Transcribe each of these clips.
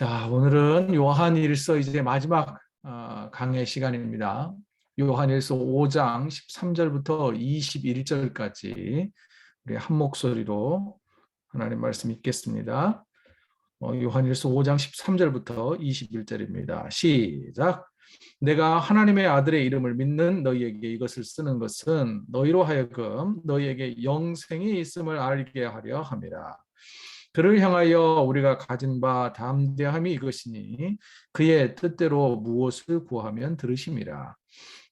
자, 오늘은 요한일서 이제 마지막 강의 시간입니다. 요한일서 5장 13절부터 21절까지 우리 한 목소리로 하나님 말씀 읽겠습니다. 요한일서 5장 13절부터 21절입니다. 시작. 내가 하나님의 아들의 이름을 믿는 너희에게 이것을 쓰는 것은 너희로 하여금 너희에게 영생이 있음을 알게 하려 함이라. 그를 향하여 우리가 가진 바 담대함이 이것이니 그의 뜻대로 무엇을 구하면 들으심이라.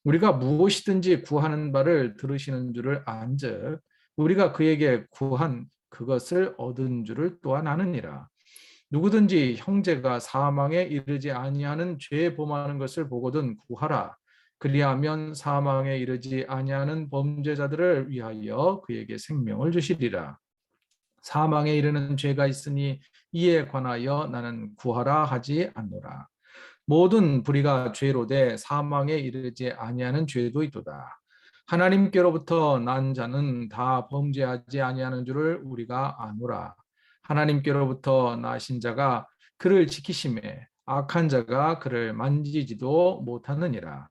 우리가 무엇이든지 구하는 바를 들으시는 줄을 안즉 우리가 그에게 구한 그것을 얻은 줄을 또한 아느니라. 누구든지 형제가 사망에 이르지 아니하는 죄에 범하는 것을 보거든 구하라. 그리하면 사망에 이르지 아니하는 범죄자들을 위하여 그에게 생명을 주시리라. 사망에 이르는 죄가 있으니 이에 관하여 나는 구하라 하지 않노라. 모든 불의가 죄로 돼 사망에 이르지 아니하는 죄도 있도다. 하나님께로부터 난 자는 다 범죄하지 아니하는 줄을 우리가 아노라. 하나님께로부터 나신 자가 그를 지키심에 악한 자가 그를 만지지도 못하느니라.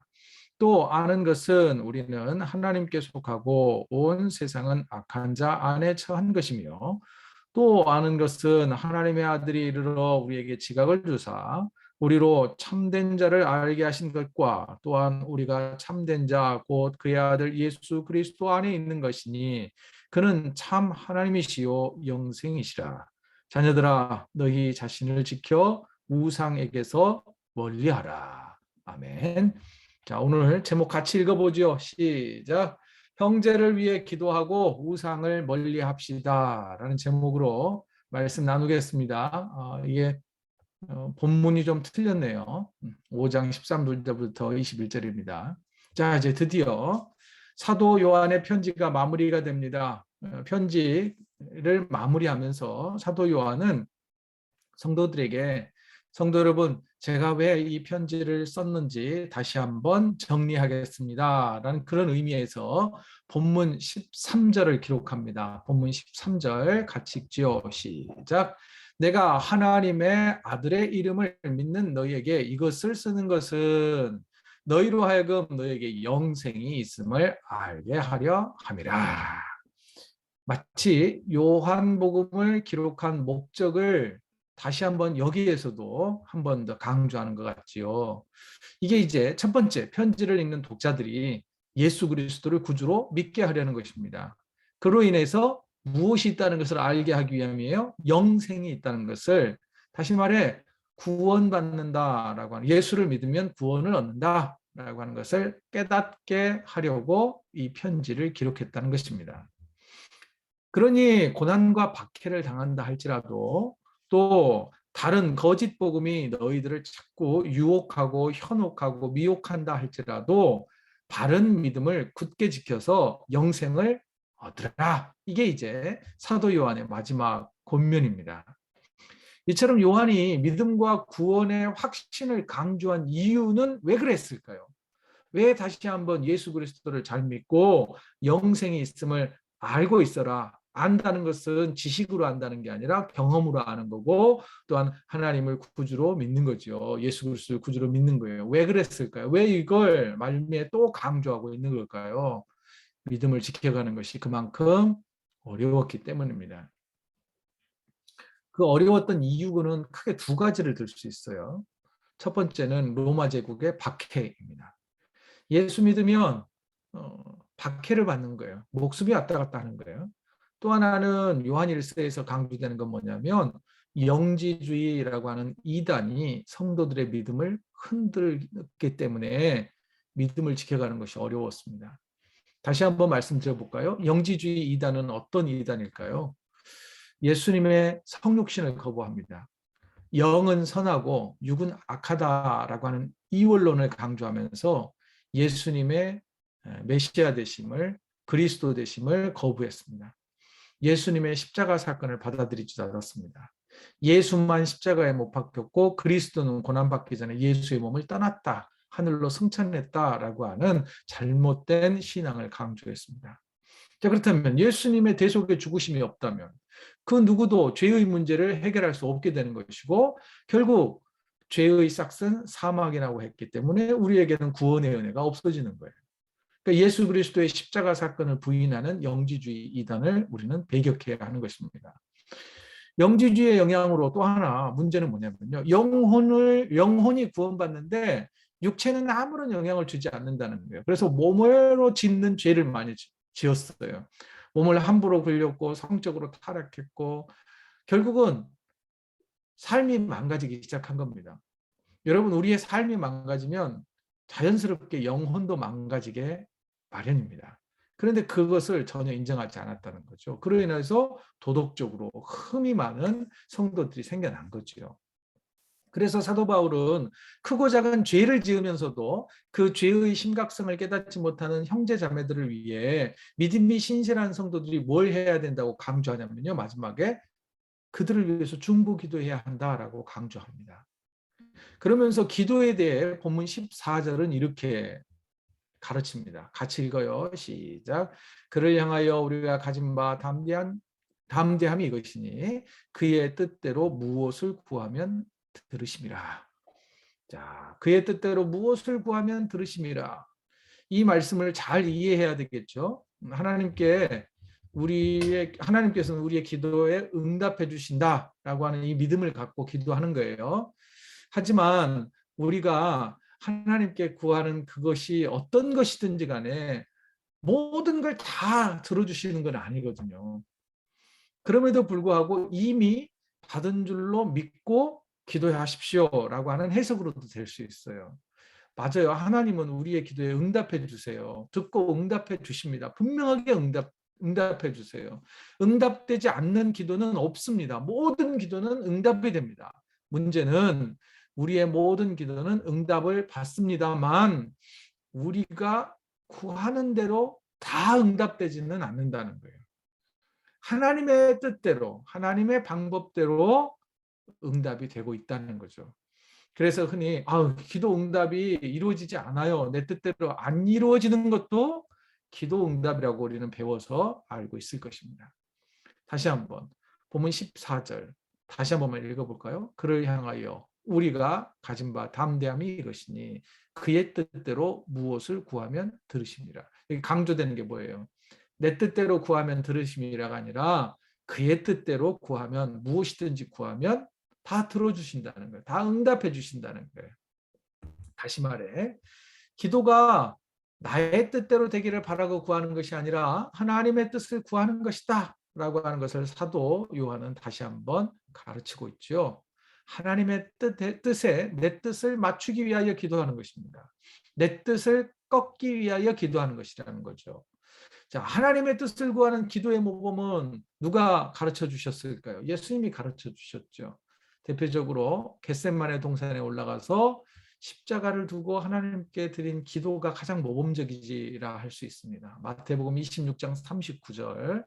또 아는 것은 우리는 하나님께 속하고 온 세상은 악한 자 안에 처한 것이며 또 아는 것은 하나님의 아들이 이르러 우리에게 지각을 주사 우리로 참된 자를 알게 하신 것과 또한 우리가 참된 자 곧 그의 아들 예수 그리스도 안에 있는 것이니 그는 참 하나님이시요 영생이시라. 자녀들아 너희 자신을 지켜 우상에게서 멀리하라. 아멘. 자, 오늘 제목 같이 읽어보죠. 시작. 형제를 위해 기도하고 우상을 멀리합시다 라는 제목으로 말씀 나누겠습니다. 이게 본문이 좀 틀렸네요. 5장 13절부터 21절입니다. 자, 이제 드디어 사도 요한의 편지가 마무리가 됩니다. 편지를 마무리하면서 사도 요한은 성도들에게 성도 여러분, 제가 왜 이 편지를 썼는지 다시 한번 정리하겠습니다. 라는 그런 의미에서 본문 13절을 기록합니다. 본문 13절 같이 읽지요. 시작. 내가 하나님의 아들의 이름을 믿는 너희에게 이것을 쓰는 것은 너희로 하여금 너희에게 영생이 있음을 알게 하려 함이라. 마치 요한복음을 기록한 목적을 다시 한번 여기에서도 한 번 더 강조하는 것 같지요. 이게 이제 첫 번째 편지를 읽는 독자들이 예수 그리스도를 구주로 믿게 하려는 것입니다. 그로 인해서 무엇이 있다는 것을 알게 하기 위함이에요. 영생이 있다는 것을 다시 말해 구원받는다라고 하는 예수를 믿으면 구원을 얻는다라고 하는 것을 깨닫게 하려고 이 편지를 기록했다는 것입니다. 그러니 고난과 박해를 당한다 할지라도 또 다른 거짓 복음이 너희들을 자꾸 유혹하고 현혹하고 미혹한다 할지라도 바른 믿음을 굳게 지켜서 영생을 얻으라. 이게 이제 사도 요한의 마지막 권면입니다. 이처럼 요한이 믿음과 구원의 확신을 강조한 이유는 왜 그랬을까요? 왜 다시 한번 예수 그리스도를 잘 믿고 영생이 있음을 알고 있어라. 안다는 것은 지식으로 안다는 게 아니라 경험으로 아는 거고 또한 하나님을 구주로 믿는 거죠. 예수 그리스도를 구주로 믿는 거예요. 왜 그랬을까요? 왜 이걸 말미에 또 강조하고 있는 걸까요? 믿음을 지켜가는 것이 그만큼 어려웠기 때문입니다. 그 어려웠던 이유는 크게 두 가지를 들 수 있어요. 첫 번째는 로마 제국의 박해입니다. 예수 믿으면 박해를 받는 거예요. 목숨이 왔다 갔다 하는 거예요. 또 하나는 요한일서에서 강조되는 건 뭐냐면 영지주의라고 하는 이단이 성도들의 믿음을 흔들기 때문에 믿음을 지켜가는 것이 어려웠습니다. 다시 한번 말씀드려볼까요? 영지주의 이단은 어떤 이단일까요? 예수님의 성육신을 거부합니다. 영은 선하고 육은 악하다라고 하는 이원론을 강조하면서 예수님의 메시아 되심을 그리스도 되심을 거부했습니다. 예수님의 십자가 사건을 받아들이지 않았습니다. 예수만 십자가에 못 박혔고 그리스도는 고난받기 전에 예수의 몸을 떠났다. 하늘로 승천했다라고 하는 잘못된 신앙을 강조했습니다. 자, 그렇다면 예수님의 대속의 죽으심이 없다면 그 누구도 죄의 문제를 해결할 수 없게 되는 것이고 결국 죄의 싹은 사망이라고 했기 때문에 우리에게는 구원의 은혜가 없어지는 거예요. 그러니까 예수 그리스도의 십자가 사건을 부인하는 영지주의 이단을 우리는 배격해야 하는 것입니다. 영지주의의 영향으로 또 하나 문제는 뭐냐면요. 영혼이 구원받는데 육체는 아무런 영향을 주지 않는다는 거예요. 그래서 몸으로 짓는 죄를 많이 지었어요. 몸을 함부로 굴렸고 성적으로 타락했고 결국은 삶이 망가지기 시작한 겁니다. 여러분 우리의 삶이 망가지면 자연스럽게 영혼도 망가지게 마련입니다. 그런데 그것을 전혀 인정하지 않았다는 거죠. 그로 인해서 도덕적으로 흠이 많은 성도들이 생겨난 거죠. 그래서 사도 바울은 크고 작은 죄를 지으면서도 그 죄의 심각성을 깨닫지 못하는 형제 자매들을 위해 믿음이 신실한 성도들이 뭘 해야 된다고 강조하냐면요. 마지막에 그들을 위해서 중보기도해야 한다라고 강조합니다. 그러면서 기도에 대해 본문 14절은 이렇게 가르칩니다. 같이 읽어요. 시작. 그를 향하여 우리가 가진 바 담대함이 이것이니 그의 뜻대로 무엇을 구하면 들으심이라. 자, 그의 뜻대로 무엇을 구하면 들으심이라. 이 말씀을 잘 이해해야 되겠죠. 하나님께서는 우리의 기도에 응답해 주신다라고 하는 이 믿음을 갖고 기도하는 거예요. 하지만 우리가 하나님께 구하는 그것이 어떤 것이든지 간에 모든 걸 다 들어주시는 건 아니거든요. 그럼에도 불구하고 이미 받은 줄로 믿고 기도하십시오라고 하는 해석으로도 될 수 있어요. 맞아요. 하나님은 우리의 기도에 응답해 주세요. 듣고 응답해 주십니다. 분명하게 응답해 주세요. 응답되지 않는 기도는 없습니다. 모든 기도는 응답이 됩니다. 문제는 우리의 모든 기도는 응답을 받습니다만 우리가 구하는 대로 다 응답되지는 않는다는 거예요. 하나님의 뜻대로, 하나님의 방법대로 응답이 되고 있다는 거죠. 그래서 흔히 기도 응답이 이루어지지 않아요. 내 뜻대로 안 이루어지는 것도 기도 응답이라고 우리는 배워서 알고 있을 것입니다. 다시 한번 본문 14절 다시 한 번만 읽어볼까요? 그를 향하여 우리가 가진 바 담대함이 이것이니 그의 뜻대로 무엇을 구하면 들으심이라. 여기 강조되는 게 뭐예요? 내 뜻대로 구하면 들으심이라가 아니라 그의 뜻대로 구하면 무엇이든지 구하면 다 들어주신다는 거예요. 다 응답해 주신다는 거예요. 다시 말해 기도가 나의 뜻대로 되기를 바라고 구하는 것이 아니라 하나님의 뜻을 구하는 것이다 라고 하는 것을 사도 요한은 다시 한번 가르치고 있죠. 하나님의 뜻에 내 뜻을 맞추기 위하여 기도하는 것입니다. 내 뜻을 꺾기 위하여 기도하는 것이라는 거죠. 자, 하나님의 뜻을 구하는 기도의 모범은 누가 가르쳐 주셨을까요? 예수님이 가르쳐 주셨죠. 대표적으로 겟세마네 동산에 올라가서 십자가를 두고 하나님께 드린 기도가 가장 모범적이지라 할 수 있습니다. 마태복음 26장 39절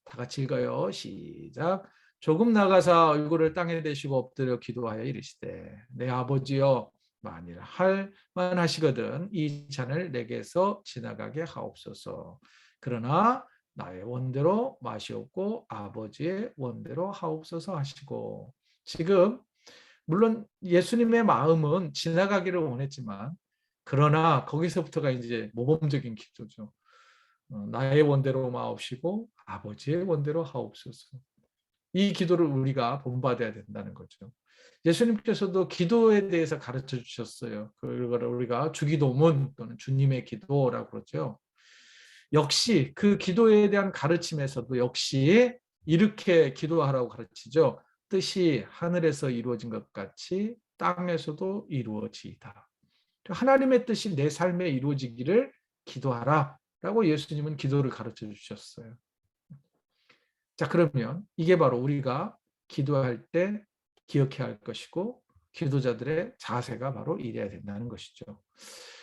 다 같이 읽어요. 시작. 조금 나가사 얼굴을 땅에 대시고 엎드려 기도하여 이르시되 내 아버지여 만일 할 만하시거든 이 잔을 내게서 지나가게 하옵소서. 그러나 나의 원대로 마시옵고 아버지의 원대로 하옵소서 하시고 지금 물론 예수님의 마음은 지나가기를 원했지만 그러나 거기서부터가 이제 모범적인 기도죠. 나의 원대로 마옵시고 아버지의 원대로 하옵소서. 이 기도를 우리가 본받아야 된다는 거죠. 예수님께서도 기도에 대해서 가르쳐 주셨어요. 그걸 우리가 주기도문 또는 주님의 기도라고 그러죠. 역시 그 기도에 대한 가르침에서도 역시 이렇게 기도하라고 가르치죠. 뜻이 하늘에서 이루어진 것 같이 땅에서도 이루어지이다. 하나님의 뜻이 내 삶에 이루어지기를 기도하라 라고 예수님은 기도를 가르쳐 주셨어요. 자, 그러면 이게 바로 우리가 기도할 때 기억해야 할 것이고 기도자들의 자세가 바로 이래야 된다는 것이죠.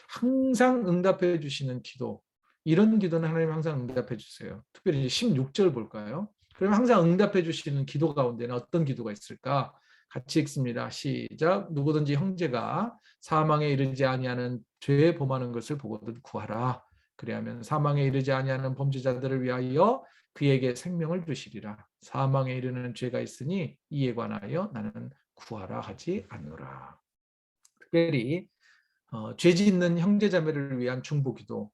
항상 응답해 주시는 기도, 이런 기도는 하나님 항상 응답해 주세요. 특별히 16절 볼까요? 그럼 항상 응답해 주시는 기도 가운데는 어떤 기도가 있을까? 같이 읽습니다. 시작. 누구든지 형제가 사망에 이르지 아니하는 죄에 범하는 것을 보거든 구하라. 그리하면 사망에 이르지 아니하는 범죄자들을 위하여 그에게 생명을 주시리라. 사망에 이르는 죄가 있으니 이에 관하여 나는 구하라 하지 않노라. 특별히 죄 짓는 형제자매를 위한 중보기도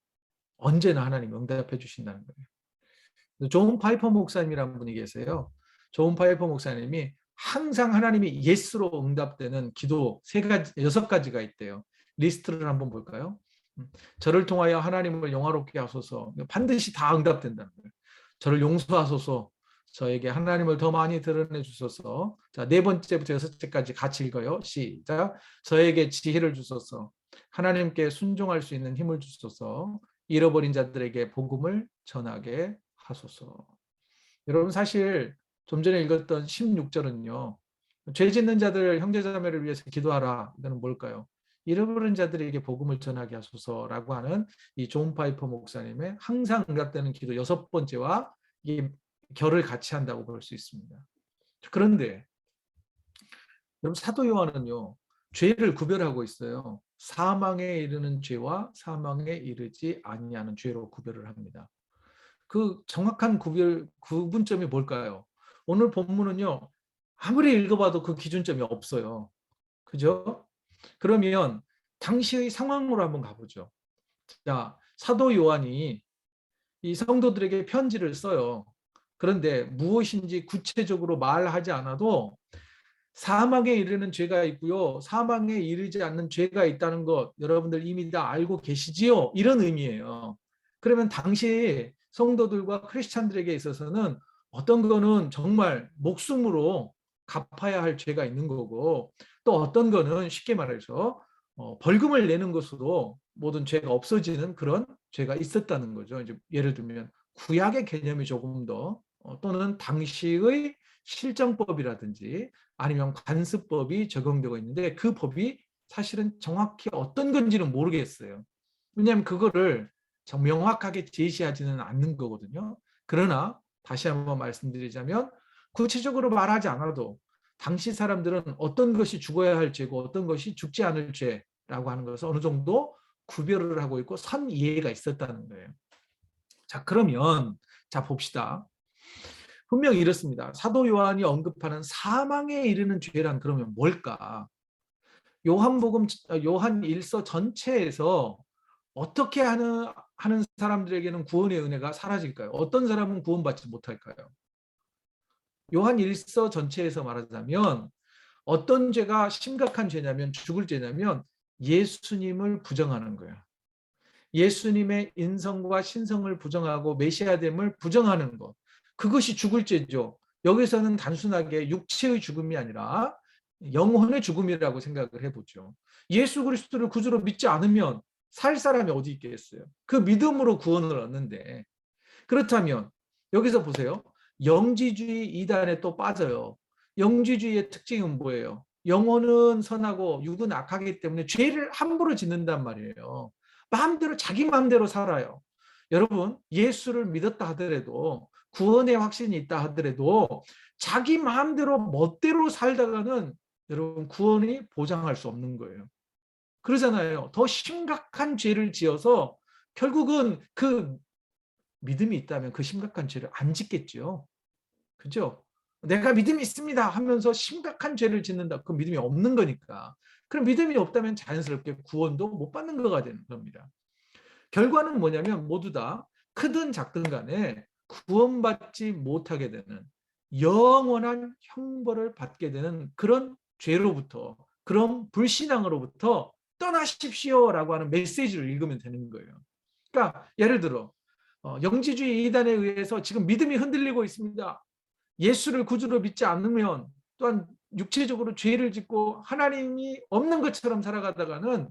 언제나 하나님 응답해 주신다는 거예요. 존 파이퍼 목사님이라는 분이 계세요. 존 파이퍼 목사님이 항상 하나님이 예스로 응답되는 기도 6가지가 있대요. 리스트를 한번 볼까요? 저를 통하여 하나님을 영화롭게 하소서. 반드시 다 응답된다는 거예요. 저를 용서하소서. 저에게 하나님을 더 많이 드러내 주소서. 자, 4번째부터 6번째까지 같이 읽어요. 시작. 저에게 지혜를 주소서. 하나님께 순종할 수 있는 힘을 주소서. 잃어버린 자들에게 복음을 전하게 하소서. 여러분, 사실 좀 전에 읽었던 16절은요. 죄 짓는 자들 형제자매를 위해서 기도하라. 이거는 뭘까요? 잃어버린 자들에게 복음을 전하게 하소서라고 하는 이 존 파이퍼 목사님의 항상 응답되는 기도 6번째와 이 결을 같이 한다고 볼 수 있습니다. 그런데 여러분, 사도 요한은요. 죄를 구별하고 있어요. 사망에 이르는 죄와 사망에 이르지 아니하는 죄로 구별을 합니다. 그 정확한 구분점이 뭘까요? 오늘 본문은요. 아무리 읽어봐도 그 기준점이 없어요. 그죠? 그러면 당시의 상황으로 한번 가보죠. 자, 사도 요한이 이 성도들에게 편지를 써요. 그런데 무엇인지 구체적으로 말하지 않아도 사망에 이르는 죄가 있고요. 사망에 이르지 않는 죄가 있다는 것 여러분들 이미 다 알고 계시지요? 이런 의미예요. 그러면 당시 성도들과 크리스찬들에게 있어서는 어떤 거는 정말 목숨으로 갚아야 할 죄가 있는 거고 또 어떤 거는 쉽게 말해서 벌금을 내는 것으로 모든 죄가 없어지는 그런 죄가 있었다는 거죠. 이제 예를 들면 구약의 개념이 조금 더 또는 당시의 실정법이라든지 아니면 관습법이 적용되고 있는데 그 법이 사실은 정확히 어떤 건지는 모르겠어요. 왜냐하면 그거를 명확하게 제시하지는 않는 거거든요. 그러나 다시 한번 말씀드리자면 구체적으로 말하지 않아도 당시 사람들은 어떤 것이 죽어야 할 죄고 어떤 것이 죽지 않을 죄라고 하는 것을 어느 정도 구별을 하고 있고 선 이해가 있었다는 거예요. 자, 그러면 자 봅시다. 분명히 이렇습니다. 사도 요한이 언급하는 사망에 이르는 죄란 그러면 뭘까? 요한복음 요한 1서 전체에서 어떻게 하는 사람들에게는 구원의 은혜가 사라질까요? 어떤 사람은 구원받지 못할까요? 요한 1서 전체에서 말하자면 어떤 죄가 심각한 죄냐면 죽을 죄냐면 예수님을 부정하는 거예요. 예수님의 인성과 신성을 부정하고 메시아됨을 부정하는 것. 그것이 죽을 죄죠. 여기서는 단순하게 육체의 죽음이 아니라 영혼의 죽음이라고 생각을 해보죠. 예수 그리스도를 구주로 믿지 않으면 살 사람이 어디 있겠어요? 그 믿음으로 구원을 얻는데 그렇다면 여기서 보세요. 영지주의 이단에 또 빠져요. 영지주의의 특징은 뭐예요? 영혼은 선하고 육은 악하기 때문에 죄를 함부로 짓는단 말이에요. 마음대로 자기 마음대로 살아요. 여러분 예수를 믿었다 하더라도 구원의 확신이 있다 하더라도 자기 마음대로 멋대로 살다가는 여러분 구원이 보장할 수 없는 거예요. 그러잖아요. 더 심각한 죄를 지어서 결국은 그 믿음이 있다면 그 심각한 죄를 안 짓겠죠. 그죠? 내가 믿음이 있습니다 하면서 심각한 죄를 짓는다. 그 믿음이 없는 거니까. 그럼 믿음이 없다면 자연스럽게 구원도 못 받는 거가 되는 겁니다. 결과는 뭐냐면 모두 다 크든 작든 간에 구원받지 못하게 되는 영원한 형벌을 받게 되는 그런 죄로부터 그런 불신앙으로부터 떠나십시오라고 하는 메시지를 읽으면 되는 거예요. 그러니까 예를 들어 영지주의 이단에 의해서 지금 믿음이 흔들리고 있습니다. 예수를 구주로 믿지 않으면 또한 육체적으로 죄를 짓고 하나님이 없는 것처럼 살아가다가는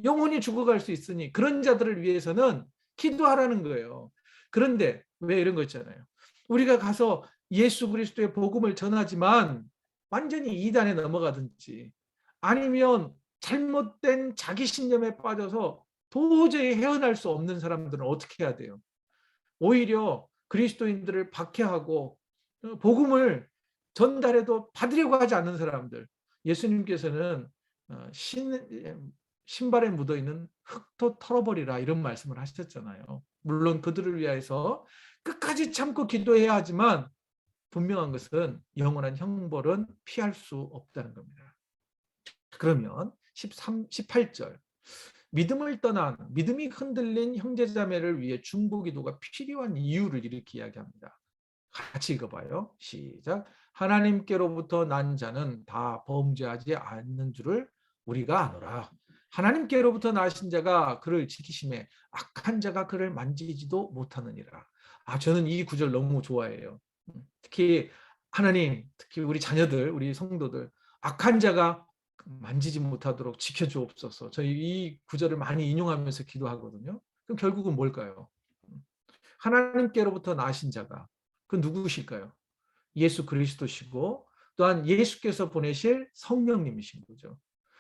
영혼이 죽어갈 수 있으니 그런 자들을 위해서는 기도하라는 거예요. 그런데 왜 이런 거 있잖아요. 우리가 가서 예수 그리스도의 복음을 전하지만 완전히 이단에 넘어가든지 아니면 잘못된 자기 신념에 빠져서 도저히 헤어날 수 없는 사람들은 어떻게 해야 돼요? 오히려 그리스도인들을 박해하고 복음을 전달해도 받으려고 하지 않는 사람들. 예수님께서는 신발에 묻어있는 흙도 털어버리라 이런 말씀을 하셨잖아요. 물론 그들을 위해서 끝까지 참고 기도해야 하지만 분명한 것은 영원한 형벌은 피할 수 없다는 겁니다. 그러면 18절 믿음을 떠난 믿음이 흔들린 형제자매를 위해 중보기도가 필요한 이유를 이렇게 이야기합니다. 같이 읽어봐요. 시작. 하나님께로부터 난 자는 다 범죄하지 않는 줄을 우리가 아노라. 하나님께로부터 나신 자가 그를 지키심에 악한 자가 그를 만지지도 못하느니라. 저는 이 구절 너무 좋아해요. 특히 하나님, 특히 우리 자녀들, 우리 성도들, 악한 자가 만지지 못하도록 지켜주옵소서. 저희 이 구절을 많이 인용하면서 기도하거든요. 그럼 결국은 뭘까요? 하나님께로부터 나신 자가 그 누구실까요? 예수 그리스도시고 또한 예수께서 보내실 성령님이신 거죠.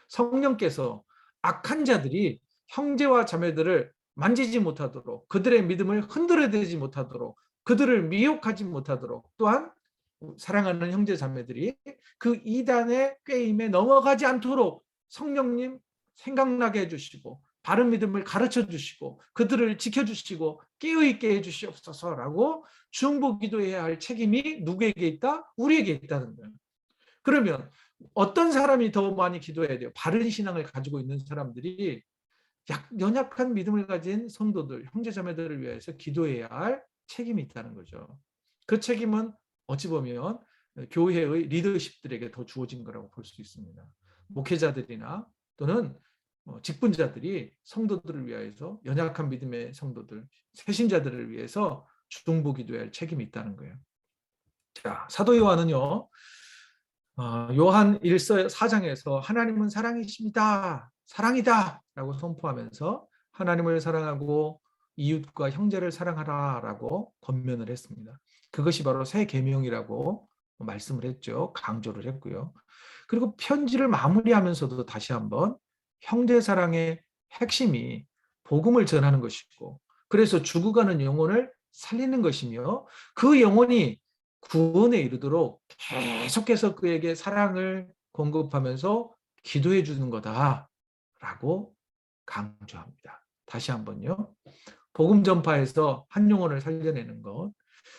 성령께서 악한 자들이 형제와 자매들을 만지지 못하도록, 그들의 믿음을 흔들어대지 못하도록, 그들을 미혹하지 못하도록, 또한 사랑하는 형제 자매들이 그 이단의 꾀임에 넘어가지 않도록 성령님 생각나게 해주시고 바른 믿음을 가르쳐 주시고 그들을 지켜주시고 깨어있게 해주시옵소서라고 중보기도해야 할 책임이 누구에게 있다? 우리에게 있다는 거예요. 그러면 어떤 사람이 더 많이 기도해야 돼요? 바른 신앙을 가지고 있는 사람들이 연약한 믿음을 가진 성도들, 형제자매들을 위해서 기도해야 할 책임이 있다는 거죠. 그 책임은 어찌 보면 교회의 리더십들에게 더 주어진 거라고 볼 수 있습니다. 목회자들이나 또는 직분자들이 성도들을 위해서 연약한 믿음의 성도들, 새신자들을 위해서 중보기도해야 할 책임이 있다는 거예요. 자, 사도 요한은요. 요한 1서 4장에서 하나님은 사랑이십니다. 사랑이다 라고 선포하면서 하나님을 사랑하고 이웃과 형제를 사랑하라 라고 권면을 했습니다. 그것이 바로 새 계명이라고 말씀을 했죠. 강조를 했고요. 그리고 편지를 마무리하면서도 다시 한번 형제 사랑의 핵심이 복음을 전하는 것이고 그래서 죽어가는 영혼을 살리는 것이며 그 영혼이 구원에 이르도록 계속해서 그에게 사랑을 공급하면서 기도해 주는 거다라고 강조합니다. 다시 한번요. 복음 전파에서 한 영혼을 살려내는 것,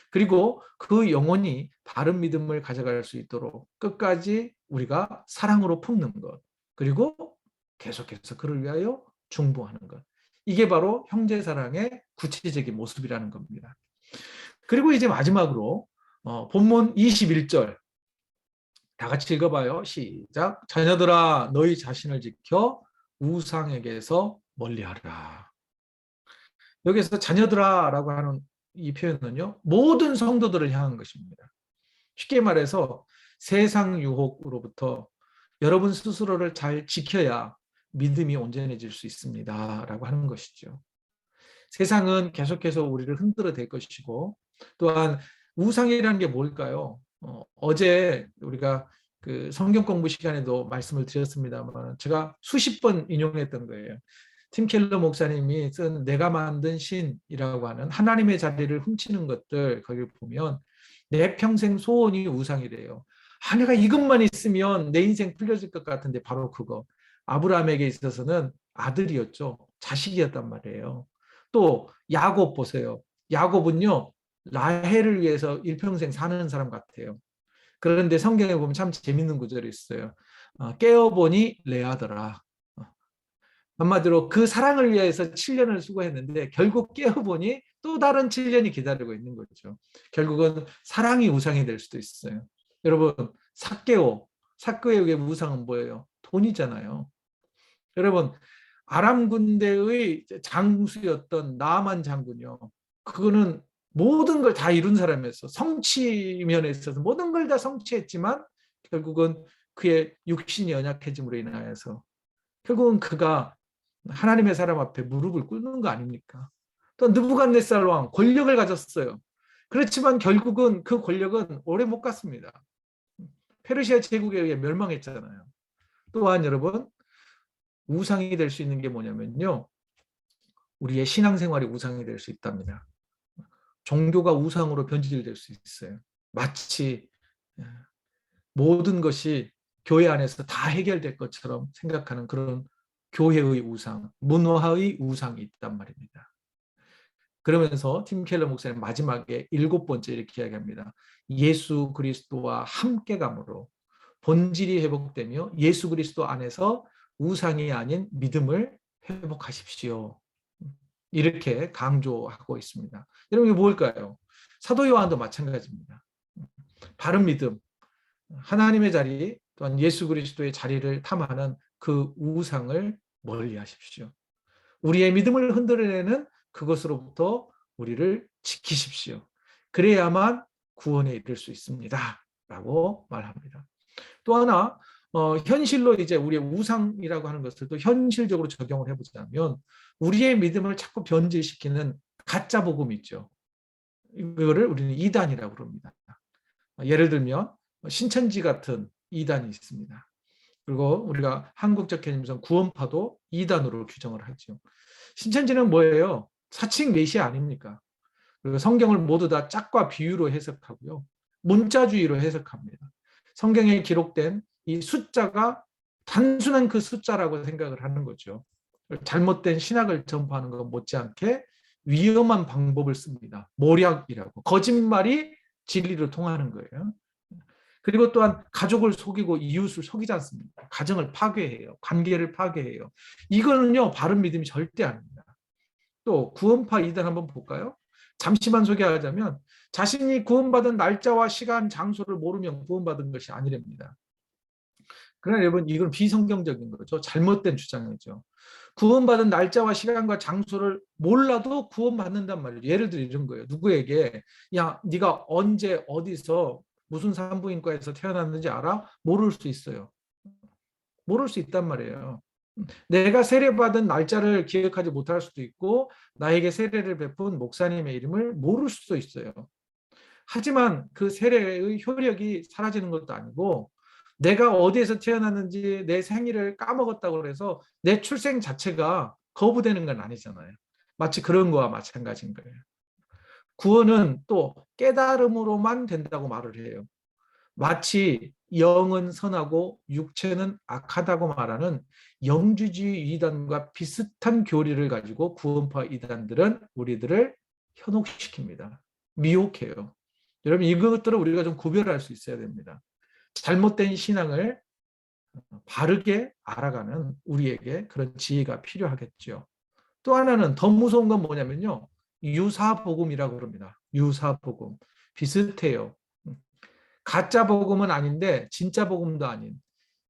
그리고 그 영혼이 바른 믿음을 가져갈 수 있도록 끝까지 우리가 사랑으로 품는 것, 그리고 계속해서 그를 위하여 중보하는 것. 이게 바로 형제 사랑의 구체적인 모습이라는 겁니다. 그리고 이제 마지막으로 본문 21절 다 같이 읽어봐요. 시작. 자녀들아 너희 자신을 지켜 우상에게서 멀리하라. 여기서 자녀들아라고 하는 이 표현은요. 모든 성도들을 향한 것입니다. 쉽게 말해서 세상 유혹으로부터 여러분 스스로를 잘 지켜야 믿음이 온전해질 수 있습니다. 라고 하는 것이죠. 세상은 계속해서 우리를 흔들어 댈 것이고 또한 우상이라는 게 뭘까요? 어제 우리가 그 성경 공부 시간에도 말씀을 드렸습니다만 제가 수십 번 인용했던 거예요. 팀 켈러 목사님이 쓴 내가 만든 신이라고 하는 하나님의 자리를 훔치는 것들 거기 보면 내 평생 소원이 우상이래요. 내가 이것만 있으면 내 인생 풀려질 것 같은데 바로 그거. 아브라함에게 있어서는 아들이었죠. 자식이었단 말이에요. 또 야곱 보세요. 야곱은요. 라헬을 위해서 일평생 사는 사람 같아요. 그런데 성경에 보면 참 재밌는 구절이 있어요. 깨어보니 레아더라. 한마디로 그 사랑을 위해서 7년을 수고했는데 결국 깨어보니 또 다른 7년이 기다리고 있는 거죠. 결국은 사랑이 우상이 될 수도 있어요. 여러분 삭개오의 우상은 뭐예요? 돈이잖아요. 여러분 아람 군대의 장수였던 나만 장군요. 그거는 모든 걸 다 이룬 사람이었어. 성취 면에 있어서 모든 걸 다 성취했지만 결국은 그의 육신이 연약해짐으로 인하여서 결국은 그가 하나님의 사람 앞에 무릎을 꿇는 거 아닙니까? 또 느부갓네살 왕 권력을 가졌어요. 그렇지만 결국은 그 권력은 오래 못 갔습니다. 페르시아 제국에 의해 멸망했잖아요. 또한 여러분 우상이 될 수 있는 게 뭐냐면요. 우리의 신앙생활이 우상이 될 수 있답니다. 종교가 우상으로 변질될 수 있어요. 마치 모든 것이 교회 안에서 다 해결될 것처럼 생각하는 그런 교회의 우상, 문화의 우상이 있단 말입니다. 그러면서 팀 켈러 목사님 마지막에 7번째 이렇게 이야기합니다. 예수 그리스도와 함께감으로 본질이 회복되며 예수 그리스도 안에서 우상이 아닌 믿음을 회복하십시오. 이렇게 강조하고 있습니다. 여러분 이게 뭘까요? 사도 요한도 마찬가지입니다. 바른 믿음, 하나님의 자리 또한 예수 그리스도의 자리를 탐하는 그 우상을 멀리하십시오. 우리의 믿음을 흔들어내는 그것으로부터 우리를 지키십시오. 그래야만 구원에 이를 수 있습니다. 라고 말합니다. 또 하나 현실로 이제 우리의 우상이라고 하는 것을 또 현실적으로 적용을 해보자면 우리의 믿음을 자꾸 변질시키는 가짜 복음이 있죠. 이거를 우리는 이단이라고 그럽니다. 예를 들면 신천지 같은 이단이 있습니다. 그리고 우리가 한국적 개념에서 구원파도 이단으로 규정을 하죠. 신천지는 뭐예요? 사칭 메시아 아닙니까? 그리고 성경을 모두 다 짝과 비유로 해석하고요. 문자주의로 해석합니다. 성경에 기록된 이 숫자가 단순한 그 숫자라고 생각을 하는 거죠. 잘못된 신학을 전파하는 것 못지않게 위험한 방법을 씁니다. 모략이라고. 거짓말이 진리로 통하는 거예요. 그리고 또한 가족을 속이고 이웃을 속이지 않습니다. 가정을 파괴해요. 관계를 파괴해요. 이거는요, 바른 믿음이 절대 아닙니다. 또 구원파 이단 한번 볼까요? 잠시만 소개하자면 자신이 구원받은 날짜와 시간, 장소를 모르면 구원받은 것이 아니랍니다. 그러나 여러분 이건 비성경적인 거죠. 잘못된 주장이죠. 구원받은 날짜와 시간과 장소를 몰라도 구원받는단 말이에요. 예를 들어 이런 거예요. 누구에게 야 네가 언제 어디서 무슨 산부인과에서 태어났는지 알아? 모를 수 있어요. 모를 수 있단 말이에요. 내가 세례받은 날짜를 기억하지 못할 수도 있고 나에게 세례를 베푼 목사님의 이름을 모를 수도 있어요. 하지만 그 세례의 효력이 사라지는 것도 아니고 내가 어디에서 태어났는지 내 생일을 까먹었다고 해서 내 출생 자체가 거부되는 건 아니잖아요. 마치 그런 거와 마찬가지인 거예요. 구원은 또 깨달음으로만 된다고 말을 해요. 마치 영은 선하고 육체는 악하다고 말하는 영주주의 이단과 비슷한 교리를 가지고 구원파 이단들은 우리들을 현혹시킵니다. 미혹해요. 여러분 이것들을 우리가 좀 구별할 수 있어야 됩니다. 잘못된 신앙을 바르게 알아가는 우리에게 그런 지혜가 필요하겠죠. 또 하나는 더 무서운 건 뭐냐면요. 유사복음이라고 그럽니다. 유사복음. 비슷해요. 가짜 복음은 아닌데 진짜 복음도 아닌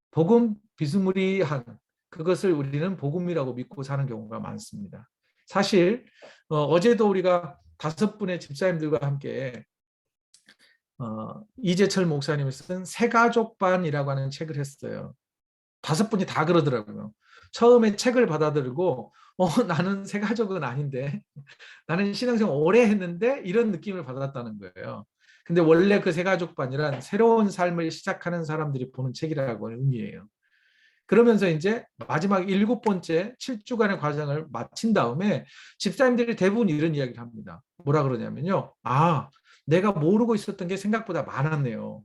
복음 비스무리한 그것을 우리는 복음이라고 믿고 사는 경우가 많습니다. 사실 어제도 우리가 5분의 집사님들과 함께 이재철 목사님이 쓴 새가족반이라고 하는 책을 했어요. 5분이 다 그러더라고요. 처음에 책을 받아들고 나는 새가족은 아닌데 나는 신앙생활 오래 했는데 이런 느낌을 받았다는 거예요. 근데 원래 그 새가족반이란 새로운 삶을 시작하는 사람들이 보는 책이라고 하는 의미예요. 그러면서 이제 마지막 7번째 7주간의 과정을 마친 다음에 집사님들이 대부분 이런 이야기를 합니다. 뭐라 그러냐면요. 내가 모르고 있었던 게 생각보다 많았네요.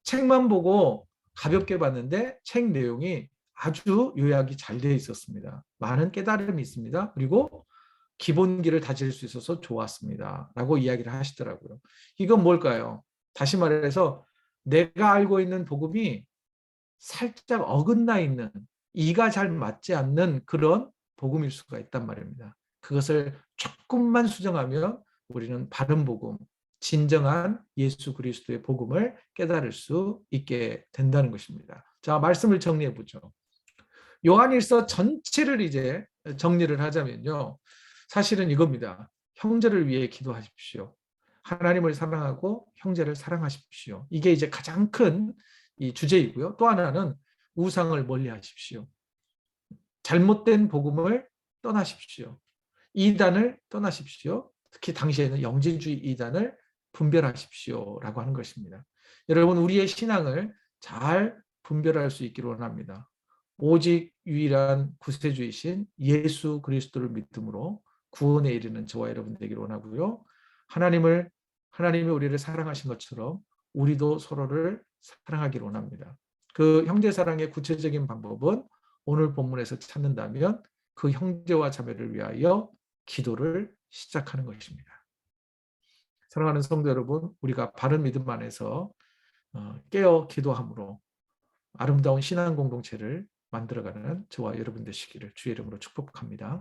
책만 보고 가볍게 봤는데 책 내용이 아주 요약이 잘 되어 있었습니다. 많은 깨달음이 있습니다. 그리고 기본기를 다질 수 있어서 좋았습니다. 라고 이야기를 하시더라고요. 이건 뭘까요? 다시 말해서 내가 알고 있는 복음이 살짝 어긋나 있는 이가 잘 맞지 않는 그런 복음일 수가 있단 말입니다. 그것을 조금만 수정하면 우리는 바른 복음, 진정한 예수 그리스도의 복음을 깨달을 수 있게 된다는 것입니다. 자, 말씀을 정리해 보죠. 요한일서 전체를 이제 정리를 하자면요. 사실은 이겁니다. 형제를 위해 기도하십시오. 하나님을 사랑하고 형제를 사랑하십시오. 이게 이제 가장 큰 이 주제이고요. 또 하나는 우상을 멀리하십시오. 잘못된 복음을 떠나십시오. 이단을 떠나십시오. 특히 당시에는 영지주의 이단을 분별하십시오라고 하는 것입니다. 여러분 우리의 신앙을 잘 분별할 수 있기를 원합니다. 오직 유일한 구세주이신 예수 그리스도를 믿음으로 구원에 이르는 저와 여러분 되기를 원하고요. 하나님이 우리를 사랑하신 것처럼 우리도 서로를 사랑하기를 원합니다. 그 형제 사랑의 구체적인 방법은 오늘 본문에서 찾는다면 그 형제와 자매를 위하여 기도를 시작하는 것입니다. 사랑하는 성도 여러분, 우리가 바른 믿음 안에서 깨어 기도함으로 아름다운 신앙 공동체를 만들어가는 저와 여러분 되시기를 주의 이름으로 축복합니다.